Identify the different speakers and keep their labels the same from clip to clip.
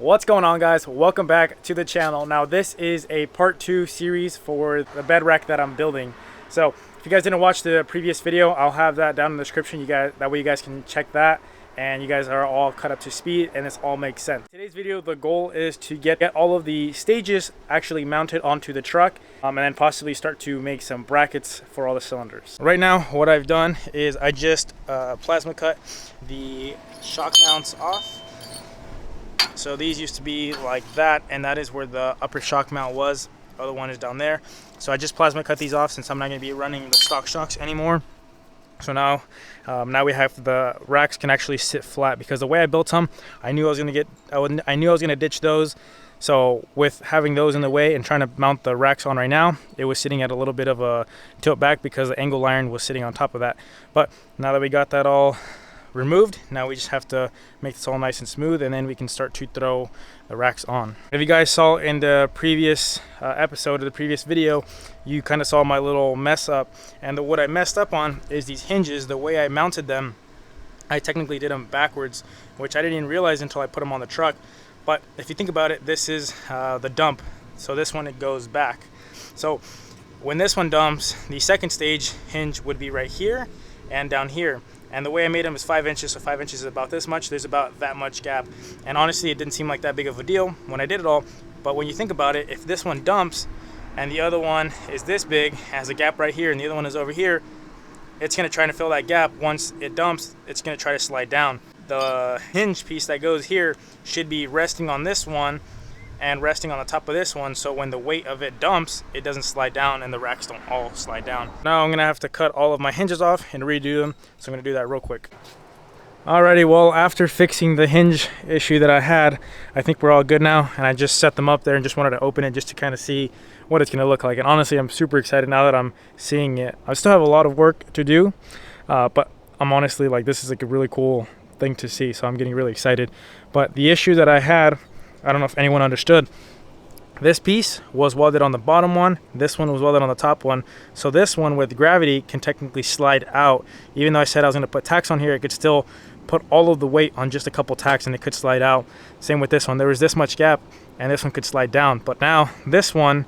Speaker 1: What's going on, guys? Welcome back to the channel. Now this is a part 2 series for the bed rack that I'm building. So if you guys didn't watch the previous video, I'll have that down in the description. That way you guys can check that and you guys are all cut up to speed and this all makes sense. Today's video, the goal is to get all of the stages actually mounted onto the truck and then possibly start to make some brackets for all the cylinders. Right now what I've done is I just plasma cut the shock mounts off. So these used to be like that, and that is where the upper shock mount was. The other one is down there. So I just plasma cut these off since I'm not going to be running the stock shocks anymore. So now we have the racks can actually sit flat, because the way I built them, I knew I was going to ditch those. So with having those in the way and trying to mount the racks on right now, it was sitting at a little bit of a tilt back because the angle iron was sitting on top of that. But now that we got that all removed, now we just have to make this all nice and smooth, and then we can start to throw the racks on. If you guys saw in the previous episode of the previous video, you kind of saw my little mess up, and what I messed up on is these hinges. The way I mounted them, I technically did them backwards, which I didn't even realize until I put them on the truck. But if you think about it, this is the dump, so this one, it goes back. So when this one dumps, the second stage hinge would be right here and down here. And the way I made them is 5 inches, so 5 inches is about this much. There's about that much gap. And honestly, it didn't seem like that big of a deal when I did it all. But when you think about it, if this one dumps and the other one is this big, has a gap right here, and the other one is over here, it's going to try to fill that gap. Once it dumps, it's going to try to slide down. The hinge piece that goes here should be resting on this one and resting on the top of this one, so when the weight of it dumps, it doesn't slide down and the racks don't all slide down. Now I'm gonna have to cut all of my hinges off and redo them, so I'm gonna do that real quick. Alrighty, well, after fixing the hinge issue that I had, I think we're all good now, and I just set them up there and just wanted to open it just to kind of see what it's gonna look like. And honestly, I'm super excited now that I'm seeing it. I still have a lot of work to do, but I'm honestly like, this is like a really cool thing to see, so I'm getting really excited. But the issue that I had, I don't know if anyone understood. This piece was welded on the bottom one. This one was welded on the top one. So this one with gravity can technically slide out. Even though I said I was going to put tacks on here, it could still put all of the weight on just a couple tacks and it could slide out. Same with this one. There was this much gap and this one could slide down. But now this one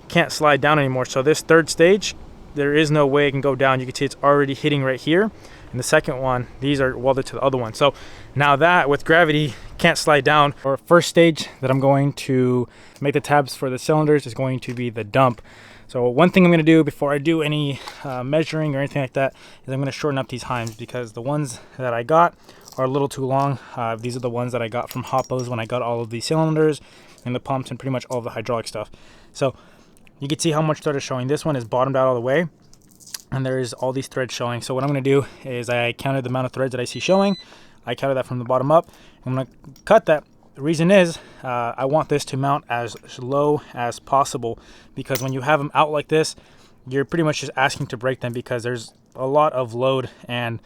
Speaker 1: can't slide down anymore. So this third stage, there is no way it can go down. You can see it's already hitting right here. And the second one, these are welded to the other one. So now that with gravity can't slide down. Our first stage that I'm going to make the tabs for the cylinders is going to be the dump. So one thing I'm going to do before I do any measuring or anything like that is I'm going to shorten up these heims, because the ones that I got are a little too long. These are the ones that I got from Hoppo's when I got all of the cylinders and the pumps and pretty much all of the hydraulic stuff. So you can see how much thread is showing. This one is bottomed out all the way, and there's all these threads showing. So what I'm going to do is I counted the amount of threads that I see showing. I counted that from the bottom up. I'm going to cut that. The reason is I want this to mount as low as possible, because when you have them out like this, you're pretty much just asking to break them, because there's a lot of load and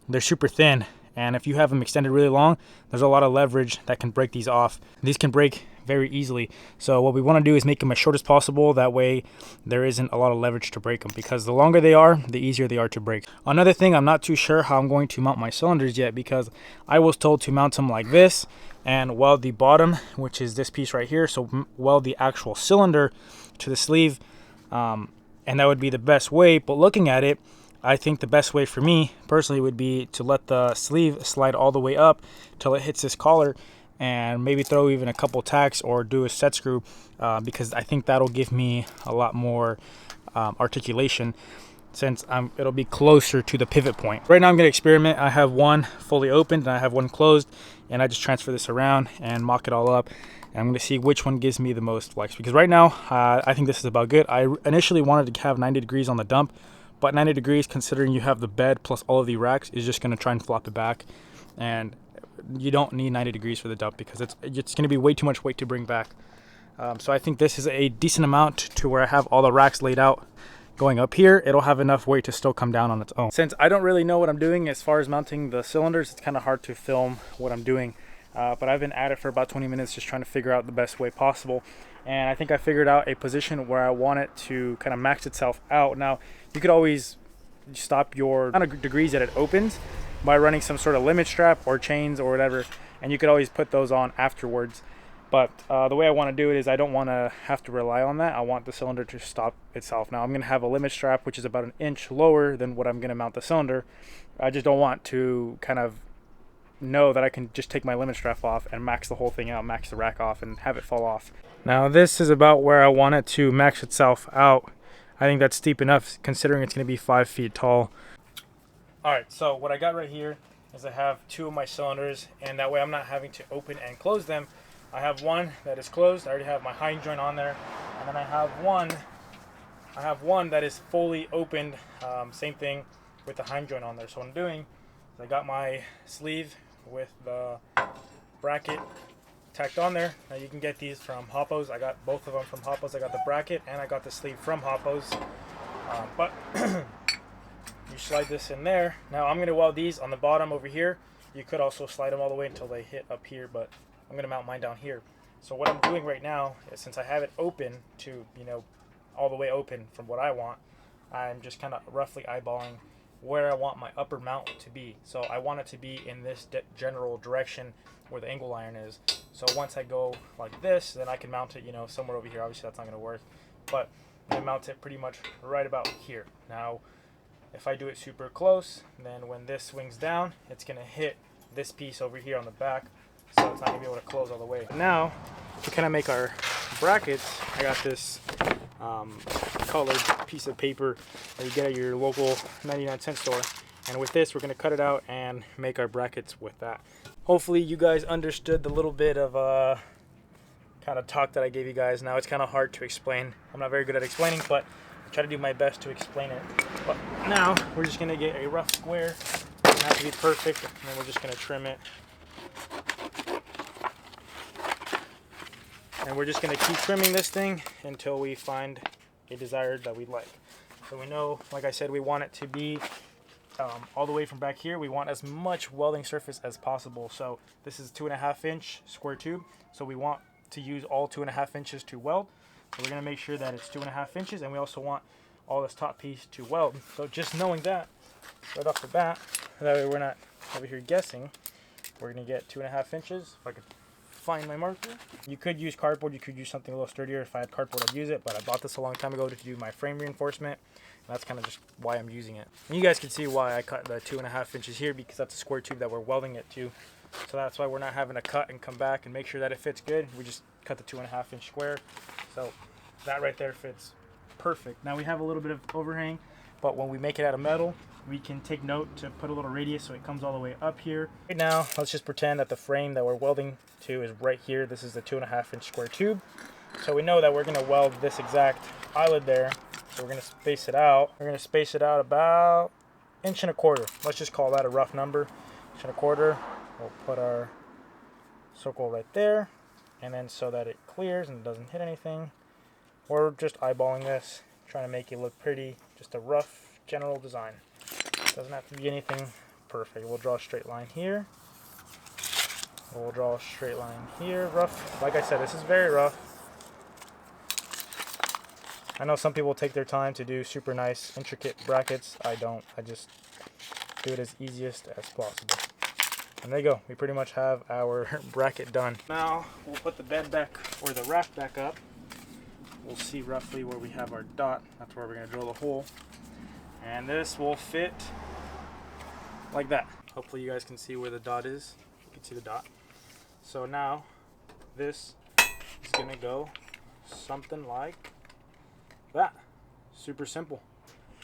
Speaker 1: they're super thin. And if you have them extended really long, there's a lot of leverage that can break these off. These can break very easily. So what we want to do is make them as short as possible. That way there isn't a lot of leverage to break them, because the longer they are, the easier they are to break. Another thing, I'm not too sure how I'm going to mount my cylinders yet, because I was told to mount them like this and weld the bottom, which is this piece right here. So weld the actual cylinder to the sleeve, and that would be the best way. But looking at it, I think the best way for me personally would be to let the sleeve slide all the way up till it hits this collar, and maybe throw even a couple tacks or do a set screw, because I think that'll give me a lot more articulation, since it'll be closer to the pivot point. Right now I'm going to experiment. I have one fully opened and I have one closed, and I just transfer this around and mock it all up. And I'm going to see which one gives me the most flex, because right now I think this is about good. I initially wanted to have 90 degrees on the dump, but 90 degrees, considering you have the bed plus all of the racks, is just going to try and flop it back. And you don't need 90 degrees for the dump, because it's going to be way too much weight to bring back. So I think this is a decent amount to where I have all the racks laid out. Going up here, it'll have enough weight to still come down on its own. Since I don't really know what I'm doing as far as mounting the cylinders, it's kind of hard to film what I'm doing. But I've been at it for about 20 minutes just trying to figure out the best way possible. And I think I figured out a position where I want it to kind of max itself out. Now, you could always stop your amount of degrees that it opens by running some sort of limit strap or chains or whatever, and you could always put those on afterwards. But the way I want to do it is I don't want to have to rely on that. I want the cylinder to stop itself. Now I'm going to have a limit strap which is about an inch lower than what I'm going to mount the cylinder. I just don't want to kind of know that I can just take my limit strap off and max the whole thing out, max the rack off, and have it fall off. Now this is about where I want it to max itself out. I think that's steep enough considering it's going to be 5 feet tall. Alright, so what I got right here is I have 2 of my cylinders, and that way I'm not having to open and close them. I have one that is closed. I already have my hinge joint on there, and then I have one that is fully opened. Same thing with the hinge joint on there. So what I'm doing is I got my sleeve with the bracket tacked on there. Now you can get these from Hoppo's. I got both of them from Hoppo's. I got the bracket and I got the sleeve from Hoppo's. But you slide this in there. Now I'm going to weld these on the bottom over here. You could also slide them all the way until they hit up here, but I'm going to mount mine down here. So what I'm doing right now is, since I have it open to, all the way open from what I want, I'm just kind of roughly eyeballing where I want my upper mount to be. So I want it to be in this general direction where the angle iron is. So once I go like this, then I can mount it, somewhere over here. Obviously that's not going to work, but I mount it pretty much right about here. Now, if I do it super close, then when this swings down, it's going to hit this piece over here on the back, so it's not going to be able to close all the way. Now, to kind of make our brackets, I got this colored piece of paper that you get at your local 99-cent store, and with this we're going to cut it out and make our brackets with that. Hopefully you guys understood the little bit of kind of talk that I gave you guys. Now it's kind of hard to explain. I'm not very good at explaining, but I try to do my best to explain it. But now we're just going to get a rough square. It doesn't have to be perfect, and then we're just going to trim it. And we're just going to keep trimming this thing until we find a desired that we like. So we know, like I said, we want it to be all the way from back here. We want as much welding surface as possible. So this is 2.5 inch square tube. So we want to use all 2.5 inches to weld. So we're going to make sure that it's 2.5 inches, and we also want all this top piece to weld. So just knowing that right off the bat, that way we're not over here guessing, we're going to get 2.5 inches. If I could find my marker. You could use cardboard, you could use something a little sturdier. If I had cardboard, I'd use it, but I bought this a long time ago to do my frame reinforcement, and that's kind of just why I'm using it. And you guys can see why I cut the 2.5 inches here, because that's a square tube that we're welding it to. So that's why we're not having to cut and come back and make sure that it fits good. We just cut the 2.5 inch square. So that right there fits perfect. Now we have a little bit of overhang, but when we make it out of metal, we can take note to put a little radius so it comes all the way up here. Right now, let's just pretend that the frame that we're welding to is right here. This is the 2.5 inch square tube. So we know that we're going to weld this exact eyelid there. So we're going to space it out. We're going to space it out about 1.25 inches. Let's just call that a rough number. 1.25 inches. We'll put our circle right there. And then so that it clears and doesn't hit anything, we're just eyeballing this, trying to make it look pretty. Just a rough general design. Doesn't have to be anything perfect. We'll draw a straight line here. We'll draw a straight line here. Rough. Like I said, this is very rough. I know some people take their time to do super nice, intricate brackets. I don't. I just do it as easiest as possible. And there you go. We pretty much have our bracket done. Now we'll put the bed back, or the rack back up. We'll see roughly where we have our dot. That's where we're going to drill the hole. And this will fit like that. Hopefully you guys can see where the dot is. You can see the dot. So now this is going to go something like that. Super simple.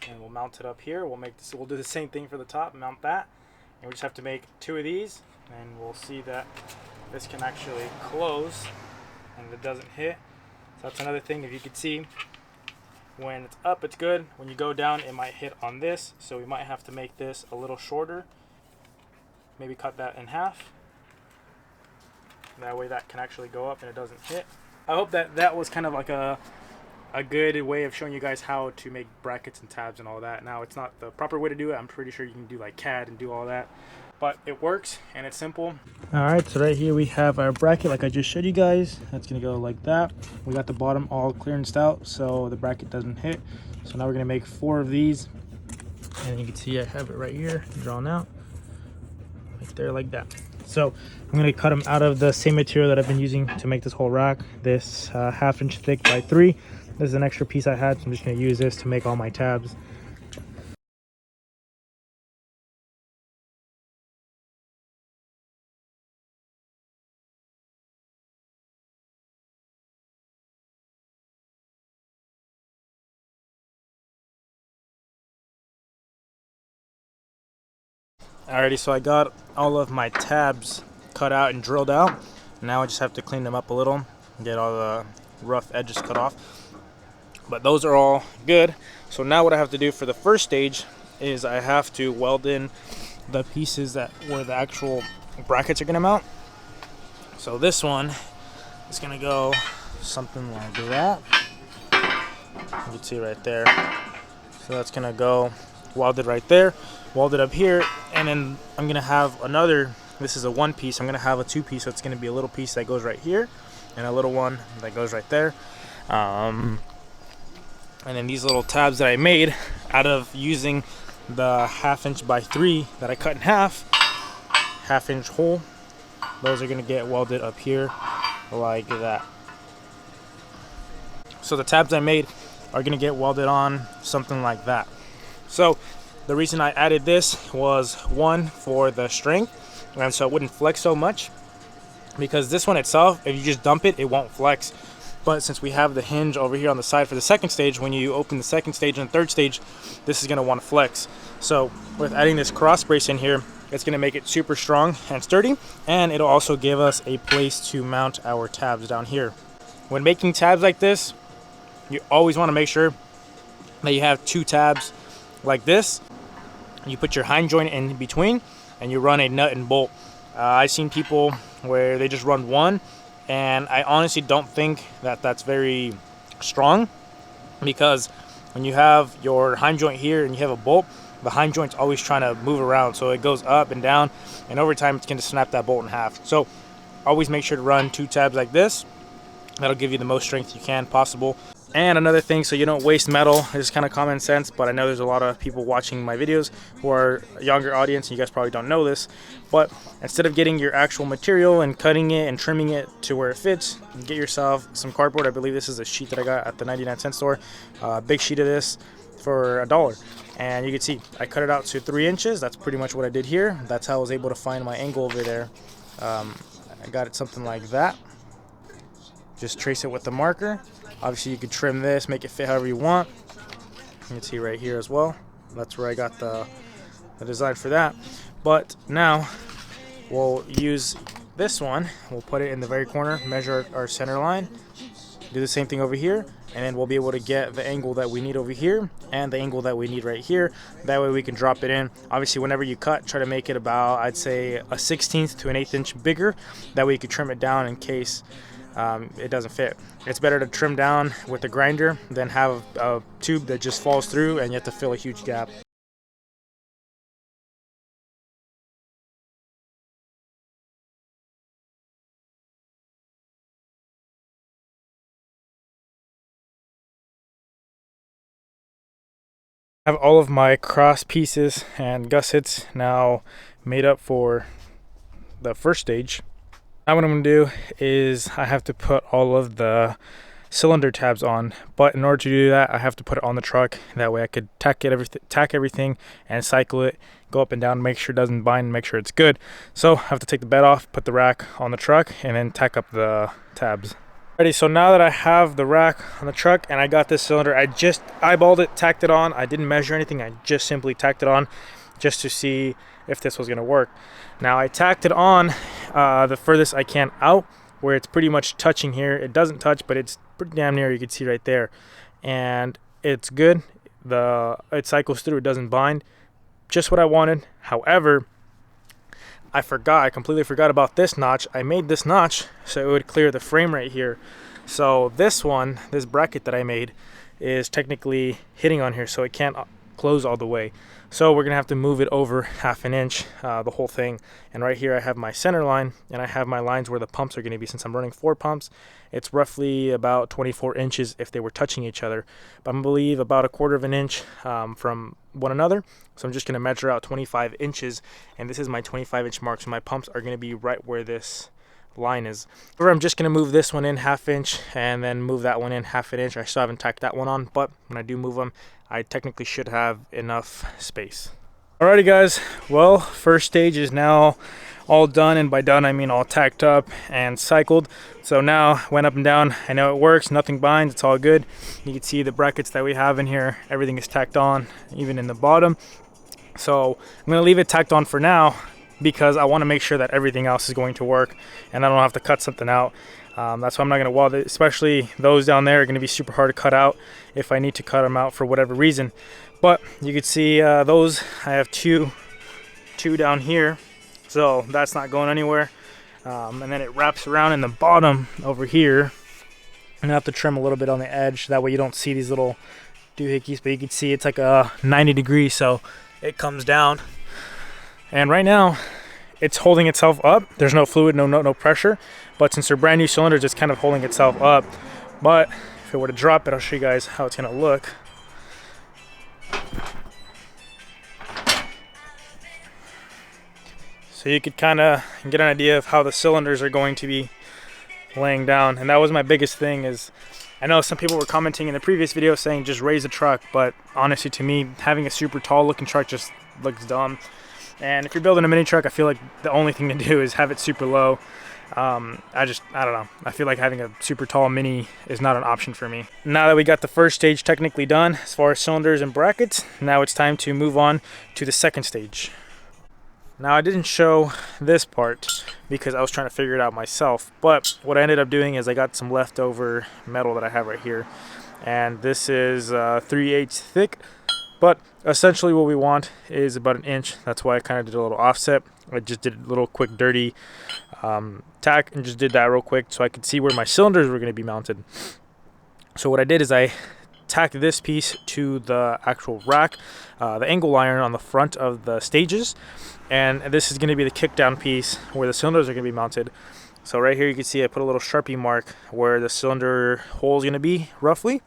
Speaker 1: And we'll mount it up here. We'll do the same thing for the top. Mount that. And we just have to make 2 of these, and we'll see that this can actually close and it doesn't hit. So that's another thing. If you could see, when it's up, it's good. When you go down, it might hit on this. So we might have to make this a little shorter. Maybe cut that in half. That way that can actually go up and it doesn't hit. I hope that was kind of like a good way of showing you guys how to make brackets and tabs and all that. Now, it's not the proper way to do it. I'm pretty sure you can do like CAD and do all that, but it works and it's simple. All right, so right here we have our bracket like I just showed you guys. That's gonna go like that. We got the bottom all clearanced out so the bracket doesn't hit. So now we're gonna make 4 of these, and you can see I have it right here drawn out right there like that. So I'm going to cut them out of the same material that I've been using to make this whole rack. This 1/2 inch thick by 3. This is an extra piece I had, so I'm just going to use this to make all my tabs. Alrighty, so I got all of my tabs cut out and drilled out. Now I just have to clean them up a little, get all the rough edges cut off. But those are all good. So now what I have to do for the first stage is I have to weld in the pieces that where the actual brackets are gonna mount. So this one is gonna go something like that. You can see right there. So that's gonna go welded right there, welded up here, and then I'm gonna have another, this is a 1 piece, I'm gonna have a 2 piece, so it's gonna be a little piece that goes right here and a little one that goes right there. And then these little tabs that I made out of using the 1/2 inch by 3 that I cut in half, 1/2 inch hole, those are gonna get welded up here like that. So the tabs I made are gonna get welded on something like that. So the reason I added this was, one, for the strength, and so it wouldn't flex so much, because this one itself, if you just dump it, it won't flex. But since we have the hinge over here on the side for the second stage, when you open the second stage and the third stage, this is going to want to flex. So with adding this cross brace in here, it's going to make it super strong and sturdy, and it'll also give us a place to mount our tabs down here. When making tabs like this, you always want to make sure that you have 2 tabs like this. You put your hind joint in between and you run a nut and bolt. I've seen people where they just run one, and I honestly don't think that that's very strong, because when you have your hind joint here and you have a bolt, the hind joint's always trying to move around, so it goes up and down, and over time it's going to snap that bolt in half. So always make sure to run 2 tabs like this. That'll give you the most strength you can possible. And another thing, so you don't waste metal, is kind of common sense, but I know there's a lot of people watching my videos who are a younger audience, and you guys probably don't know this, but instead of getting your actual material and cutting it and trimming it to where it fits, get yourself some cardboard. I believe this is a sheet that I got at the 99-cent store, a big sheet of this for $1. And you can see I cut it out to 3 inches. That's pretty much what I did here. That's how I was able to find my angle over there. I got it something like that. Just trace it with the marker. Obviously you could trim this, make it fit however you want. You can see right here as well. That's where I got the design for that. But now we'll use this one. We'll put it in the very corner, measure our center line, do the same thing over here, and then we'll be able to get the angle that we need over here and the angle that we need right here. That way we can drop it in. Obviously whenever you cut, try to make it about, I'd say, a 1/16 to an 1/8 inch bigger. That way you can trim it down in case it doesn't fit. It's better to trim down with the grinder than have a tube that just falls through and you have to fill a huge gap. I have all of my cross pieces and gussets now made up for the first stage. Now what I'm going to do is I have to put all of the cylinder tabs on, but in order to do that I have to put it on the truck. That way I could tack everything and cycle it, go up and down, make sure it doesn't bind, make sure it's good. So I have to take the bed off, put the rack on the truck, and then tack up the tabs. Alrighty, so now that I have the rack on the truck and I got this cylinder, I just eyeballed it, tacked it on. I didn't measure anything, I just simply tacked it on just to see if this was going to work. Now I tacked it on the furthest I can out, where it's pretty much touching here. It doesn't touch, but it's pretty damn near, you can see right there, and it's good. It cycles through, it doesn't bind, just what I wanted. However, I completely forgot about this notch. I made this notch so it would clear the frame right here. So this bracket that I made is technically hitting on here, so it can't close all the way. So we're gonna have to move it over ½ inch, the whole thing. And right here I have my center line, and I have my lines where the pumps are gonna be. Since I'm running 4 pumps, it's roughly about 24 inches if they were touching each other. But I believe about 1/4 inch from one another. So I'm just gonna measure out 25 inches, and this is my 25-inch mark. So my pumps are gonna be right where this line is. Or I'm just gonna move this one in ½ inch and then move that one in ½ inch. I still haven't tacked that one on, but when I do move them, I technically should have enough space. Alrighty guys, well, first stage is now all done, and by done I mean all tacked up and cycled. So now went up and down, I know it works, nothing binds, it's all good. You can see the brackets that we have in here, everything is tacked on, even in the bottom. So I'm gonna leave it tacked on for now, because I want to make sure that everything else is going to work and I don't have to cut something out. That's why I'm not going to weld it, especially those down there are going to be super hard to cut out if I need to cut them out for whatever reason. But you can see those, I have two down here, so that's not going anywhere. And then it wraps around in the bottom over here, and I have to trim a little bit on the edge, that way you don't see these little doohickeys, but you can see it's like a 90 degrees, so it comes down. And right now it's holding itself up. There's no fluid, no pressure, but since they're brand new cylinders, it's kind of holding itself up. But if it were to drop it, I'll show you guys how it's gonna look. So you could kind of get an idea of how the cylinders are going to be laying down. And that was my biggest thing. Is I know some people were commenting in the previous video saying just raise the truck, but honestly to me, having a super tall looking truck just looks dumb. And if you're building a mini truck, I feel like the only thing to do is have it super low. I don't know. I feel like having a super tall mini is not an option for me. Now that we got the first stage technically done, as far as cylinders and brackets, now it's time to move on to the second stage. Now I didn't show this part because I was trying to figure it out myself, but what I ended up doing is I got some leftover metal that I have right here. And this is 3/8 thick. But essentially what we want is about 1 inch. That's why I kind of did a little offset. I just did a little quick dirty tack and just did that real quick so I could see where my cylinders were going to be mounted. So what I did is I tacked this piece to the actual rack, the angle iron on the front of the stages. And this is going to be the kick down piece where the cylinders are going to be mounted. So right here you can see I put a little Sharpie mark where the cylinder hole is going to be roughly.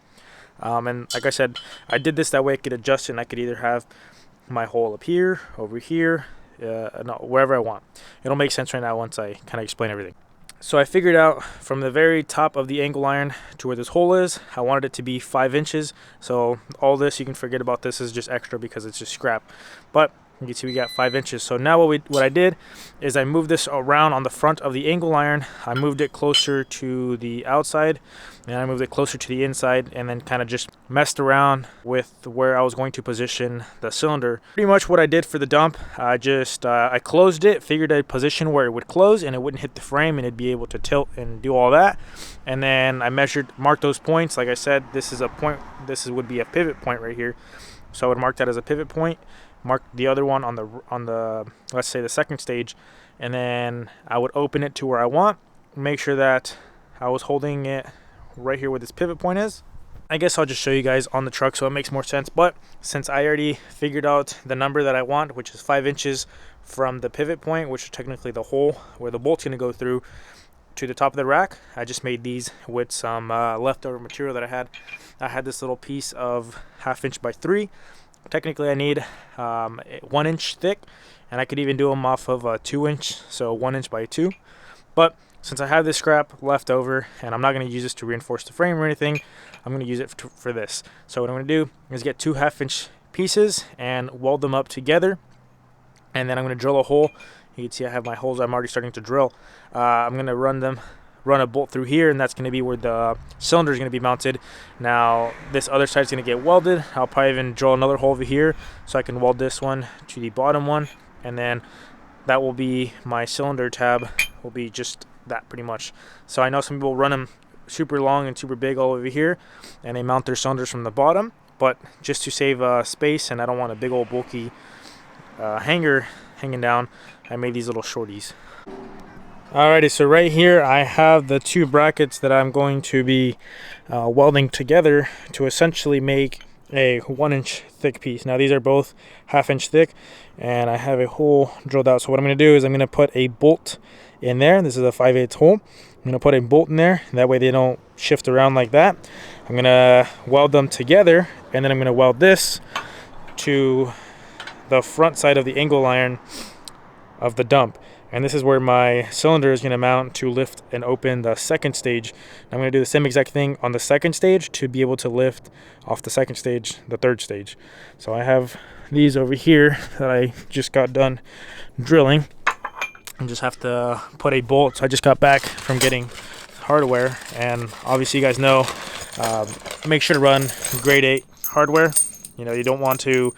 Speaker 1: And like I said, I did this that way I could adjust it, and I could either have my hole up here, over here, no, wherever I want. It'll make sense right now once I kind of explain everything. So I figured out from the very top of the angle iron to where this hole is, I wanted it to be 5 inches. So all this, you can forget about this, is just extra because it's just scrap. But you can see we got 5 inches. So now what I did is I moved this around on the front of the angle iron. I moved it closer to the outside, and I moved it closer to the inside, and then kind of just messed around with where I was going to position the cylinder. Pretty much what I did for the dump, I closed it, figured I'd position where it would close and it wouldn't hit the frame and it'd be able to tilt and do all that. And then I marked those points. Like I said, this is a point, would be a pivot point right here. So I would mark that as a pivot point. Mark the other one on the let's say the second stage, and then I would open it to where I want, make sure that I was holding it right here where this pivot point is. I guess I'll just show you guys on the truck so it makes more sense, but since I already figured out the number that I want, which is 5 inches from the pivot point, which is technically the hole where the bolt's going to go through, to the top of the rack, I just made these with some leftover material that I had. I had this little piece of 1/2 inch by 3. Technically I need 1 inch thick, and I could even do them off of a 2 inch, so 1 inch by 2. But since I have this scrap left over and I'm not going to use this to reinforce the frame or anything, I'm going to use it for this. So what I'm going to do is get 2 1/2 inch pieces and weld them up together, and then I'm going to drill a hole. You can see I have my holes I'm already starting to drill. I'm going to run a bolt through here, and that's going to be where the cylinder is going to be mounted. Now this other side is going to get welded. I'll probably even drill another hole over here so I can weld this one to the bottom one, and then that will be my cylinder tab, will be just that pretty much. So I know some people run them super long and super big all over here, and they mount their cylinders from the bottom, but just to save space, and I don't want a big old bulky hanger hanging down, I made these little shorties. Alrighty, so right here I have the 2 brackets that I'm going to be welding together to essentially make a 1-inch thick piece. Now these are both 1/2 inch thick, and I have a hole drilled out. So what I'm going to do is I'm going to put a bolt in there. This is a 5/8 hole. I'm going to put a bolt in there, that way they don't shift around like that. I'm going to weld them together, and then I'm going to weld this to the front side of the angle iron of the dump. And this is where my cylinder is going to mount to lift and open the second stage. I'm going to do the same exact thing on the second stage to be able to lift off the second stage the third stage. So I have these over here that I just got done drilling. I just have to put a bolt. So I just got back from getting hardware, and obviously you guys know, make sure to run grade 8 hardware. You know, you don't want to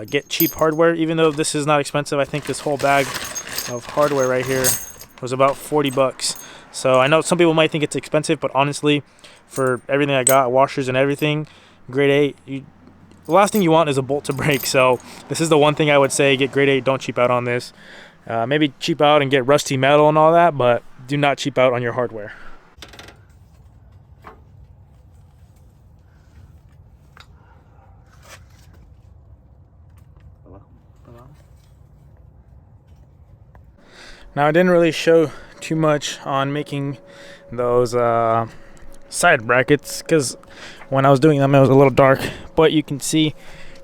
Speaker 1: get cheap hardware, even though this is not expensive. I think this whole bag of hardware right here was about 40 bucks. So I know some people might think it's expensive, but honestly, for everything I got, washers and everything, grade 8, the last thing you want is a bolt to break. So this is the one thing I would say, get grade 8, don't cheap out on this. Maybe cheap out and get rusty metal and all that, but do not cheap out on your hardware. Now I didn't really show too much on making those side brackets, because when I was doing them it was a little dark, but you can see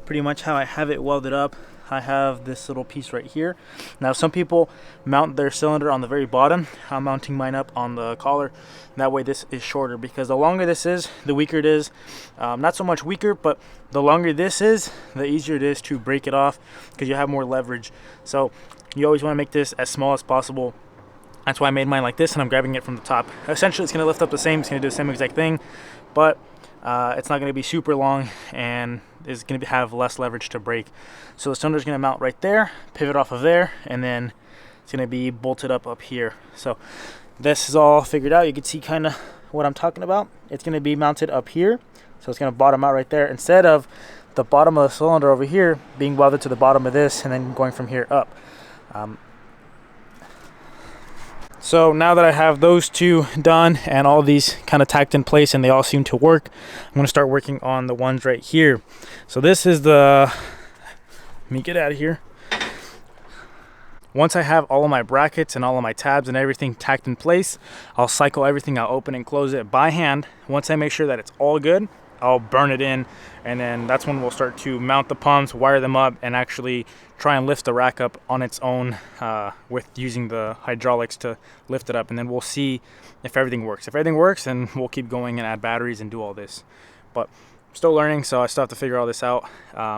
Speaker 1: pretty much how I have it welded up. I have this little piece right here. Now some people mount their cylinder on the very bottom. I'm mounting mine up on the collar. That way this is shorter, because the longer this is, the weaker it is. Not so much weaker, but the longer this is, the easier it is to break it off, because you have more leverage. So you always want to make this as small as possible. That's why I made mine like this, and I'm grabbing it from the top. Essentially it's going to lift up the same, it's going to do the same exact thing, but it's not going to be super long, and is going to have less leverage to break. So the cylinder is going to mount right there, pivot off of there, and then it's going to be bolted up here. So this is all figured out. You can see kind of what I'm talking about. It's going to be mounted up here, so it's going to bottom out right there, instead of the bottom of the cylinder over here being welded to the bottom of this and then going from here up. So now that I have those two done and all these kind of tacked in place and they all seem to work, I'm going to start working on the ones right here. So this is the, let me get out of here. Once I have all of my brackets and all of my tabs and everything tacked in place, I'll cycle everything, I'll open and close it by hand. Once I make sure that it's all good, I'll burn it in, and then that's when we'll start to mount the pumps, wire them up, and actually try and lift the rack up on its own with using the hydraulics to lift it up. And then we'll see if everything works. If everything works, then we'll keep going and add batteries and do all this. But I'm still learning, so I still have to figure all this out.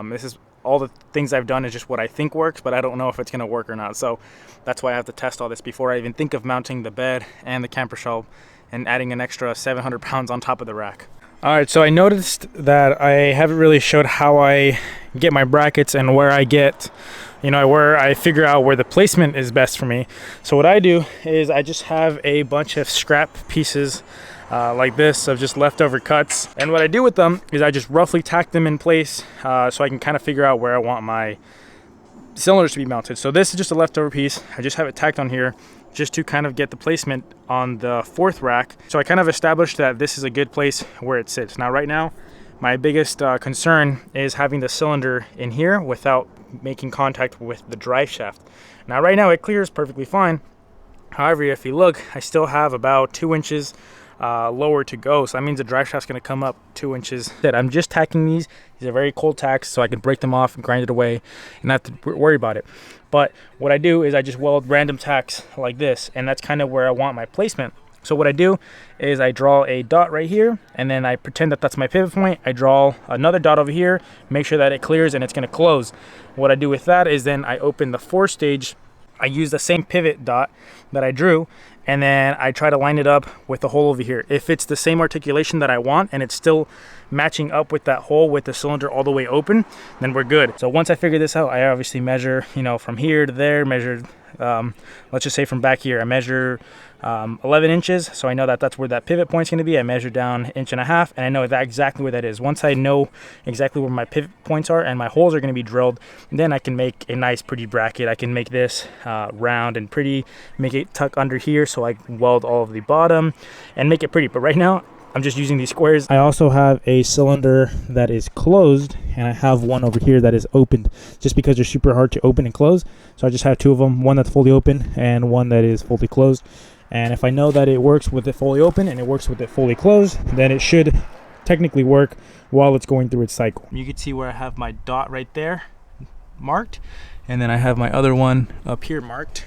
Speaker 1: This is all the things I've done is just what I think works, but I don't know if it's going to work or not. So that's why I have to test all this before I even think of mounting the bed and the camper shell and adding an extra 700 pounds on top of the rack. Alright, so I noticed that I haven't really showed how I get my brackets and where I get, you know, where I figure out where the placement is best for me. So what I do is I just have a bunch of scrap pieces like this of just leftover cuts. And what I do with them is I just roughly tack them in place so I can kind of figure out where I want my cylinders to be mounted. So this is just a leftover piece. I just have it tacked on here just to kind of get the placement on the fourth rack. So I kind of established that this is a good place where it sits. Now right now, my biggest concern is having the cylinder in here without making contact with the drive shaft. Now right now it clears perfectly fine. However, if you look, I still have about 2 inches lower to go, so that means the drive shaft's going to come up 2 inches. I'm just tacking these. These are very cold tacks, so I can break them off and grind it away and not to worry about it. But what I do is I just weld random tacks like this, and that's kind of where I want my placement. So what I do is I draw a dot right here, and then I pretend that that's my pivot point. I draw another dot over here, make sure that it clears and it's going to close. What I do with that is then I open the 4-stage. I use the same pivot dot that I drew, and then I try to line it up with the hole over here. If it's the same articulation that I want and it's still matching up with that hole with the cylinder all the way open, then we're good. So once I figure this out, I obviously measure, you know, from here to there, measure, let's just say from back here, I measure 11 inches. So I know that that's where that pivot point's gonna be. I measure down 1.5 inches, and I know that exactly where that is. Once I know exactly where my pivot points are and my holes are gonna be drilled, then I can make a nice pretty bracket. I can make this round and pretty, make it tuck under here so I can weld all of the bottom and make it pretty. But right now, I'm just using these squares. I also have a cylinder that is closed, and I have one over here that is opened, just because they're super hard to open and close. So I just have two of them, one that's fully open and one that is fully closed. And if I know that it works with it fully open and it works with it fully closed, then it should technically work while it's going through its cycle. You can see where I have my dot right there marked, and then I have my other one up here marked.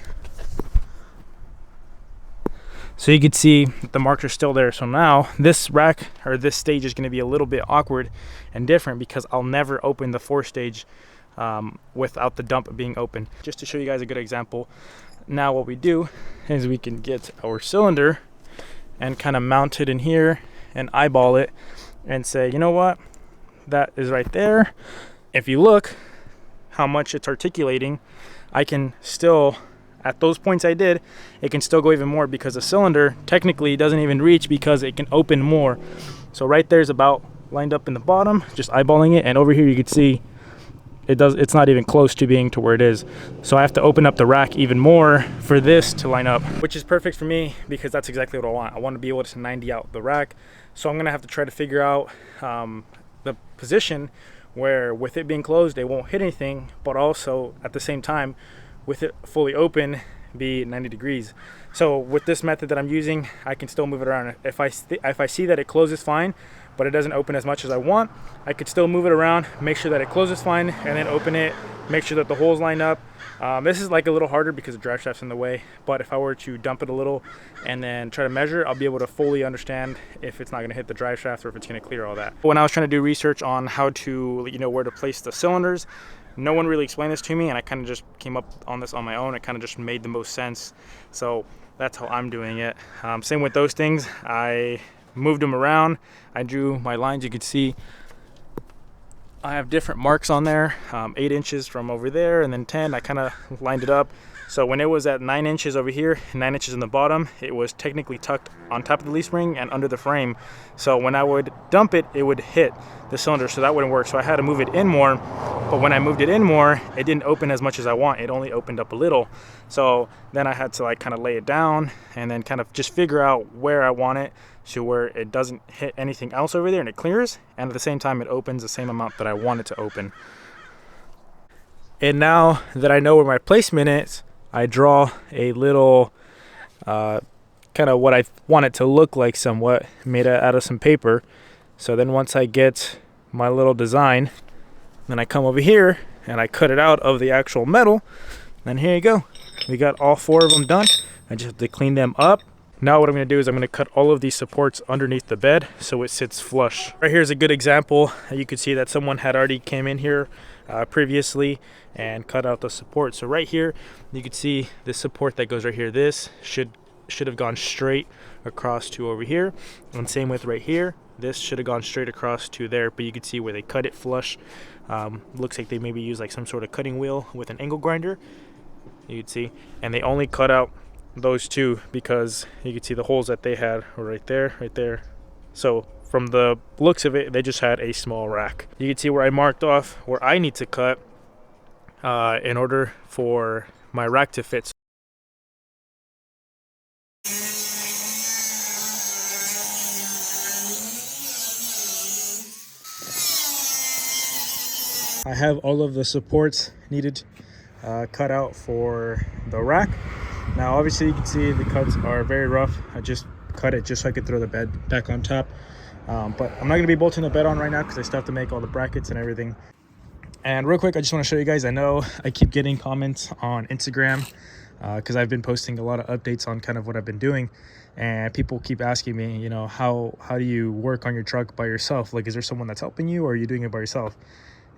Speaker 1: So you can see the marks are still there. So now this rack, or this stage, is going to be a little bit awkward and different because I'll never open the 4 stage without the dump being open. Just to show you guys a good example, now what we do is we can get our cylinder and kind of mount it in here and eyeball it and say, you know what, that is right there. If you look how much it's articulating, I can still, at those points I did, it can still go even more because the cylinder technically doesn't even reach because it can open more. So right there's about lined up in the bottom, just eyeballing it, and over here you can see it's not even close to being to where it is. So I have to open up the rack even more for this to line up, which is perfect for me because that's exactly what I want. I want to be able to 90 out the rack. So I'm gonna have to try to figure out the position where with it being closed it won't hit anything, but also at the same time with it fully open be 90 degrees. So with this method that I'm using, I can still move it around. If I see that it closes fine but it doesn't open as much as I want, I could still move it around, make sure that it closes fine, and then open it, make sure that the holes line up. This is like a little harder because the drive shaft's in the way, but if I were to dump it a little and then try to measure, I'll be able to fully understand if it's not going to hit the drive shaft or if it's going to clear all that. When I was trying to do research on how to, where to place the cylinders, no one really explained this to me, and I kind of just came up on this on my own. It kind of just made the most sense, so that's how I'm doing it. Same with those things. I moved them around, I drew my lines. You could see I have different marks on there, 8 inches from over there, and then 10. I kind of lined it up. So when it was at 9 inches over here, 9 inches in the bottom, it was technically tucked on top of the leaf spring and under the frame. So when I would dump it, it would hit the cylinder, so that wouldn't work. So I had to move it in more, but when I moved it in more, it didn't open as much as I want. It only opened up a little. So then I had to like kind of lay it down and then kind of just figure out where I want it to where it doesn't hit anything else over there and it clears, and at the same time it opens the same amount that I want it to open. And now that I know where my placement is, I draw a little kind of what I want it to look like, somewhat made out of some paper. So then once I get my little design, then I come over here and I cut it out of the actual metal, and here you go. We got all 4 of them done. I just have to clean them up. Now what I'm going to do is I'm going to cut all of these supports underneath the bed so it sits flush. Right here is a good example. You could see that someone had already came in here previously and cut out the support. So right here you could see the support that goes right here. This should have gone straight across to over here, and same with right here. This should have gone straight across to there, but you could see where they cut it flush. Looks like they maybe use like some sort of cutting wheel with an angle grinder. You could see, and they only cut out those 2 because you could see the holes that they had were right there. So from the looks of it, they just had a small rack. You can see where I marked off where I need to cut in order for my rack to fit. I have all of the supports needed cut out for the rack. Now obviously you can see the cuts are very rough. I just cut it just so I could throw the bed back on top. But I'm not going to be bolting the bed on right now because I still have to make all the brackets and everything. And real quick, I just want to show you guys, I know I keep getting comments on Instagram because I've been posting a lot of updates on kind of what I've been doing, and people keep asking me, how do you work on your truck by yourself? Like, is there someone that's helping you, or are you doing it by yourself?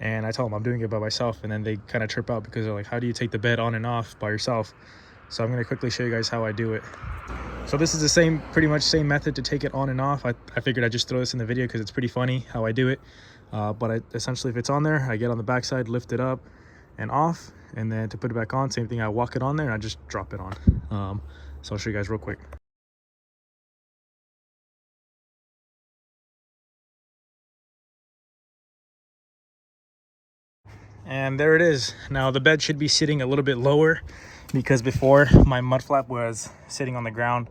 Speaker 1: And I tell them I'm doing it by myself, and then they kind of trip out because they're like, how do you take the bed on and off by yourself? So I'm going to quickly show you guys how I do it. So this is the pretty much same method to take it on and off. I figured I'd just throw this in the video because it's pretty funny how I do it. But essentially, if it's on there, I get on the backside, lift it up and off, and then to put it back on, same thing, I walk it on there and I just drop it on. So I'll show you guys real quick. And there it is. Now the bed should be sitting a little bit lower because before my mud flap was sitting on the ground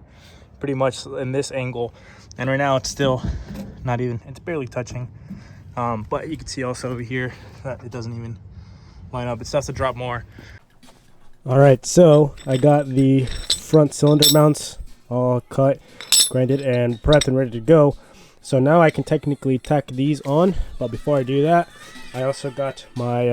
Speaker 1: pretty much in this angle. And right now it's still not even, it's barely touching. But you can see also over here that it doesn't even line up. It starts to drop more.
Speaker 2: All right, so I got the front cylinder mounts all cut, grinded, and prepped and ready to go. So now I can technically tack these on, but before I do that, I also got my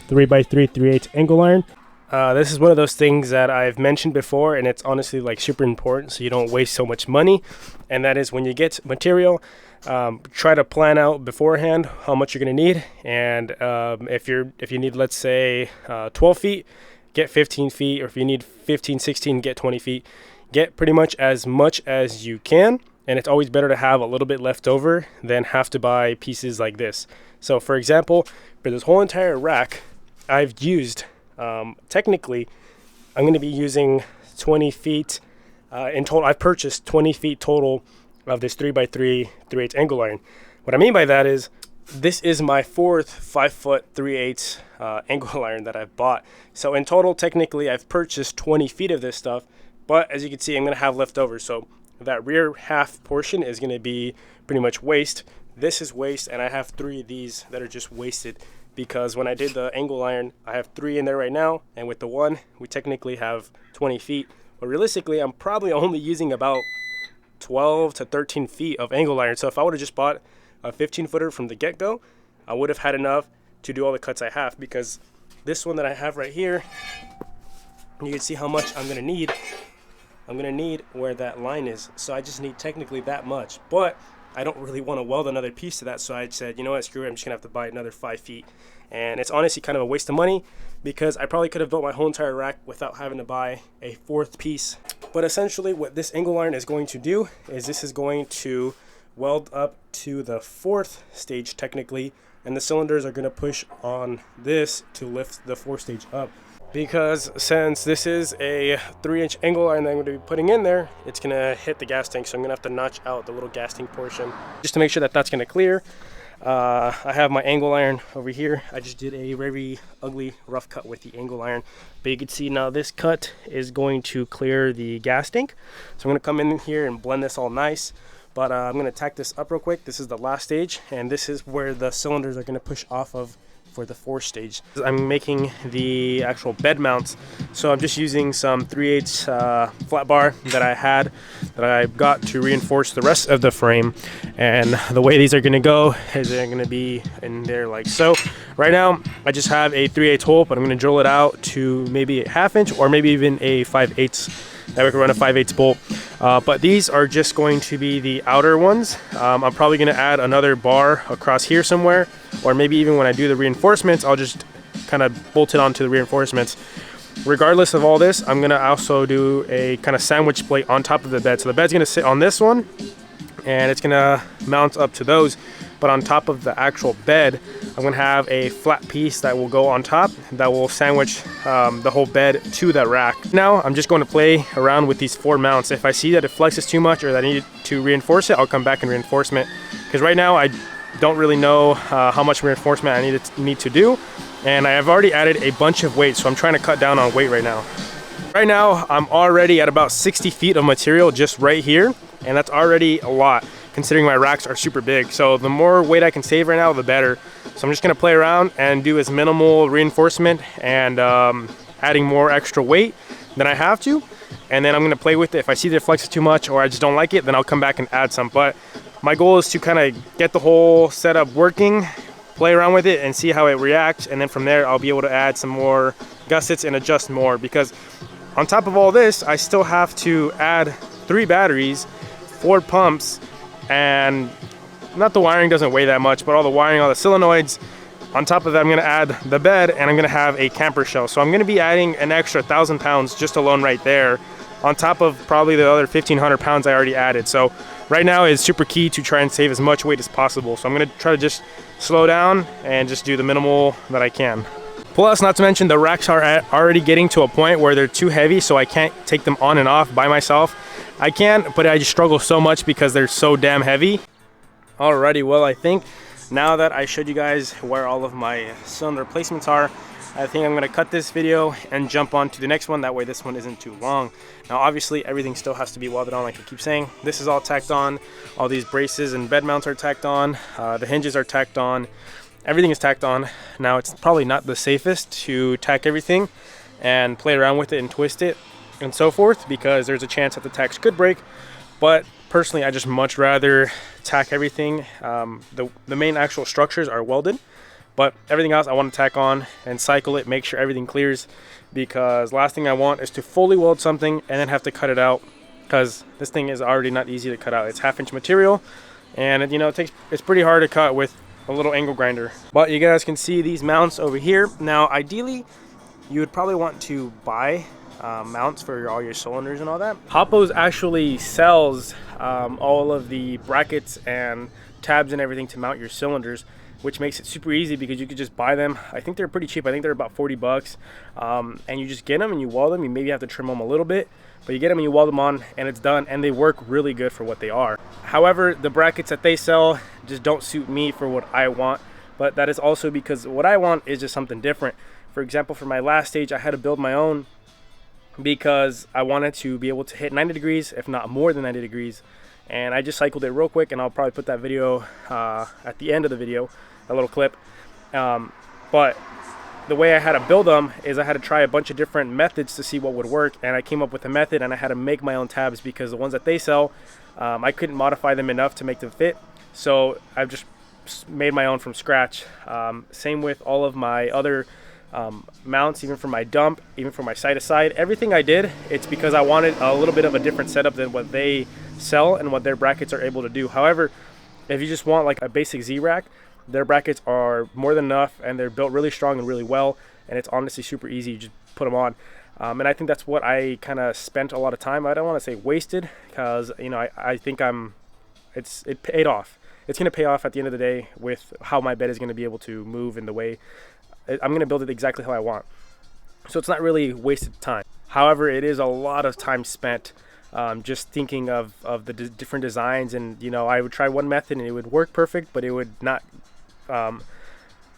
Speaker 2: 3x3 3/8 angle iron. This is one of those things that I've mentioned before, and it's honestly like super important so you don't waste so much money. And that is when you get material, try to plan out beforehand how much you're going to need. And if you need, let's say 12 feet, get 15 feet, or if you need 15, 16, get 20 feet. Get pretty much as you can, and it's always better to have a little bit left over than have to buy pieces like this. So for example, for this whole entire rack, I've used, technically, I'm going to be using 20 feet in total. I've purchased 20 feet total of this 3x3 3/8 angle iron. What I mean by that is, this is my fourth 5-foot 3/8 angle iron that I've bought. So in total, technically, I've purchased 20 feet of this stuff. But as you can see, I'm going to have leftovers. So that rear half portion is going to be pretty much waste. This is waste, and I have 3 of these that are just wasted because when I did the angle iron, I have 3 in there right now. And with the one, we technically have 20 feet. But realistically, I'm probably only using about 12 to 13 feet of angle iron. So if I would have just bought a 15-footer from the get-go, I would have had enough to do all the cuts I have, because this one that I have right here, you can see how much I'm going to need. I'm going to need where that line is. So I just need technically that much. But I don't really want to weld another piece to that. So I said, you know what, screw it. I'm just going to have to buy another 5 feet. And it's honestly kind of a waste of money because I probably could have built my whole entire rack without having to buy a 4th piece. But essentially what this angle iron is going to do is this is going to weld up to the 4th stage technically. And the cylinders are going to push on this to lift the 4th stage up. Because since this is a 3-inch angle iron that I'm going to be putting in there, it's going to hit the gas tank. So I'm going to have to notch out the little gas tank portion just to make sure that that's going to clear. I have my angle iron over here. I just did a very ugly rough cut with the angle iron. But you can see now this cut is going to clear the gas tank. So I'm going to come in here and blend this all nice. But I'm going to tack this up real quick. This is the last stage, and this is where the cylinders are going to push off of for the 4th stage. I'm making the actual bed mounts, so I'm just using some 3/8 flat bar that I got to reinforce the rest of the frame. And the way these are going to go is they're going to be in there like so. Right now I just have a 3/8 hole, but I'm going to drill it out to maybe a 1/2 inch or maybe even a 5/8. That we can run a 5/8 bolt. But these are just going to be the outer ones. I'm probably going to add another bar across here somewhere, or maybe even when I do the reinforcements, I'll just kind of bolt it onto the reinforcements. Regardless of all this, I'm going to also do a kind of sandwich plate on top of the bed. So the bed's going to sit on this one, and it's going to mount up to those. But on top of the actual bed, I'm going to have a flat piece that will go on top that will sandwich the whole bed to that rack. Now I'm just going to play around with these 4 mounts. If I see that it flexes too much or that I need to reinforce it, I'll come back and reinforcement. Because right now I don't really know how much reinforcement I need to do. And I have already added a bunch of weight, so I'm trying to cut down on weight right now. Right now I'm already at about 60 feet of material just right here, and that's already a lot considering my racks are super big. So the more weight I can save right now, the better. So I'm just gonna play around and do as minimal reinforcement and adding more extra weight than I have to. And then I'm gonna play with it. If I see that it flexes too much or I just don't like it, then I'll come back and add some. But my goal is to kind of get the whole setup working, play around with it and see how it reacts. And then from there, I'll be able to add some more gussets and adjust more, because on top of all this, I still have to add 3 batteries, 4 pumps, and not the wiring doesn't weigh that much, but all the wiring, all the solenoids. On top of that, I'm going to add the bed, and I'm going to have a camper shell. So I'm going to be adding an extra 1,000 pounds just alone right there, on top of probably the other 1,500 pounds I already added. So right now it's super key to try and save as much weight as possible. So I'm going to try to just slow down and just do the minimal that I can. Plus, not to mention, the racks are already getting to a point where they're too heavy, so I can't take them on and off by myself. I can, but I just struggle so much because they're so damn heavy. Alrighty, well, I think
Speaker 1: now that I showed you guys where all of my cylinder placements are, I think I'm going to cut this video and jump on to the next one. That way this one isn't too long. Now obviously everything still has to be welded on, like I keep saying. This is all tacked on. All these braces and bed mounts are tacked on. The hinges are tacked on. Everything is tacked on. Now it's probably not the safest to tack everything and play around with it and twist it and so forth, because there's a chance that the tacks could break. But personally, I just much rather tack everything. The main actual structures are welded, but everything else I want to tack on and cycle it, make sure everything clears, because last thing I want is to fully weld something and then have to cut it out, because this thing is already not easy to cut out. It's 1/2 inch material, and you know, it's pretty hard to cut with a little angle grinder. But you guys can see these mounts over here. Now ideally you would probably want to buy mounts for all your cylinders and all that. Hoppos actually sells all of the brackets and tabs and everything to mount your cylinders, which makes it super easy because you could just buy them. I think they're pretty cheap. I think they're about 40 bucks. And you just get them and you weld them. You maybe have to trim them a little bit, but you get them and you weld them on and it's done, and they work really good for what they are. However, the brackets that they sell just don't suit me for what I want, but that is also because what I want is just something different. For example, for my last stage, I had to build my own because I wanted to be able to hit 90 degrees, if not more than 90 degrees. And I just cycled it real quick, and I'll probably put that video at the end of the video, a little clip. But the way I had to build them is I had to try a bunch of different methods to see what would work, and I came up with a method, and I had to make my own tabs because the ones that they sell, I couldn't modify them enough to make them fit. So I've just made my own from scratch. Same with all of my other mounts, even for my dump, even for my side-to-side. Everything I did, it's because I wanted a little bit of a different setup than what they sell and what their brackets are able to do. However, if you just want like a basic Z-rack, their brackets are more than enough, and they're built really strong and really well, and it's honestly super easy. You just put them on. And I think that's what I kind of spent a lot of time. I don't want to say wasted, because you know, I think it paid off. It's going to pay off at the end of the day with how my bed is going to be able to move in the way I'm going to build it exactly how I want. So it's not really wasted time. However, it is a lot of time spent just thinking of the different designs, and you know, I would try one method and it would work perfect, but it would not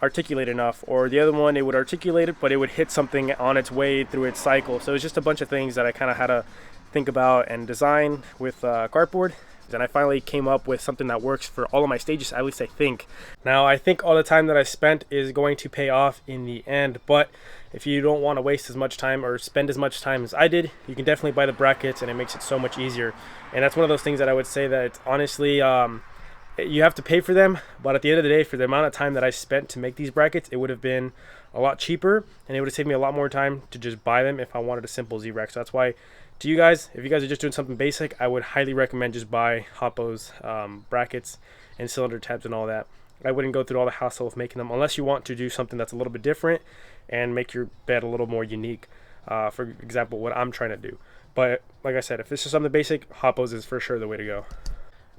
Speaker 1: articulate enough, or the other one, it would articulate it, but it would hit something on its way through its cycle. So it's just a bunch of things that I kind of had to think about and design with cardboard. And I finally came up with something that works for all of my stages, at least I think. Now, I think all the time that I spent is going to pay off in the end, but if you don't want to waste as much time or spend as much time as I did, you can definitely buy the brackets, and it makes it so much easier. And that's one of those things that I would say that it's honestly, you have to pay for them, but at the end of the day, for the amount of time that I spent to make these brackets, it would have been a lot cheaper, and it would have saved me a lot more time to just buy them if I wanted a simple Z-rack. So that's why, to you guys, if you guys are just doing something basic, I would highly recommend just buy Hoppos brackets and cylinder tabs and all that. I wouldn't go through all the hassle of making them unless you want to do something that's a little bit different and make your bed a little more unique. For example, what I'm trying to do. But like I said, if this is something basic, Hoppos is for sure the way to go.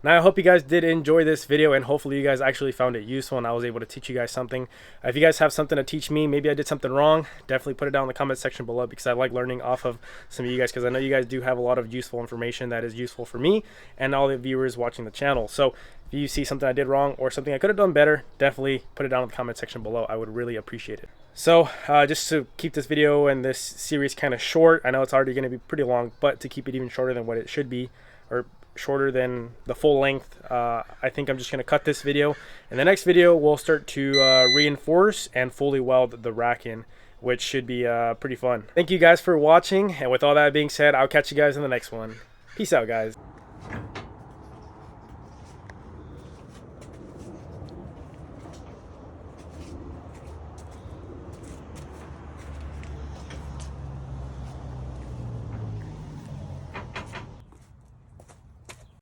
Speaker 1: Now, I hope you guys did enjoy this video, and hopefully you guys actually found it useful and I was able to teach you guys something. If you guys have something to teach me, maybe I did something wrong, definitely put it down in the comment section below, because I like learning off of some of you guys, because I know you guys do have a lot of useful information that is useful for me and all the viewers watching the channel. So if you see something I did wrong or something I could have done better, definitely put it down in the comment section below. I would really appreciate it. So just to keep this video and this series kind of short, I know it's already going to be pretty long, but to keep it even shorter than what it should be, or shorter than the full length, I think I'm just going to cut this video. In the next video, we'll start to reinforce and fully weld the rack in, which should be pretty fun. Thank you guys for watching, and with all that being said, I'll catch you guys in the next one. Peace out, guys.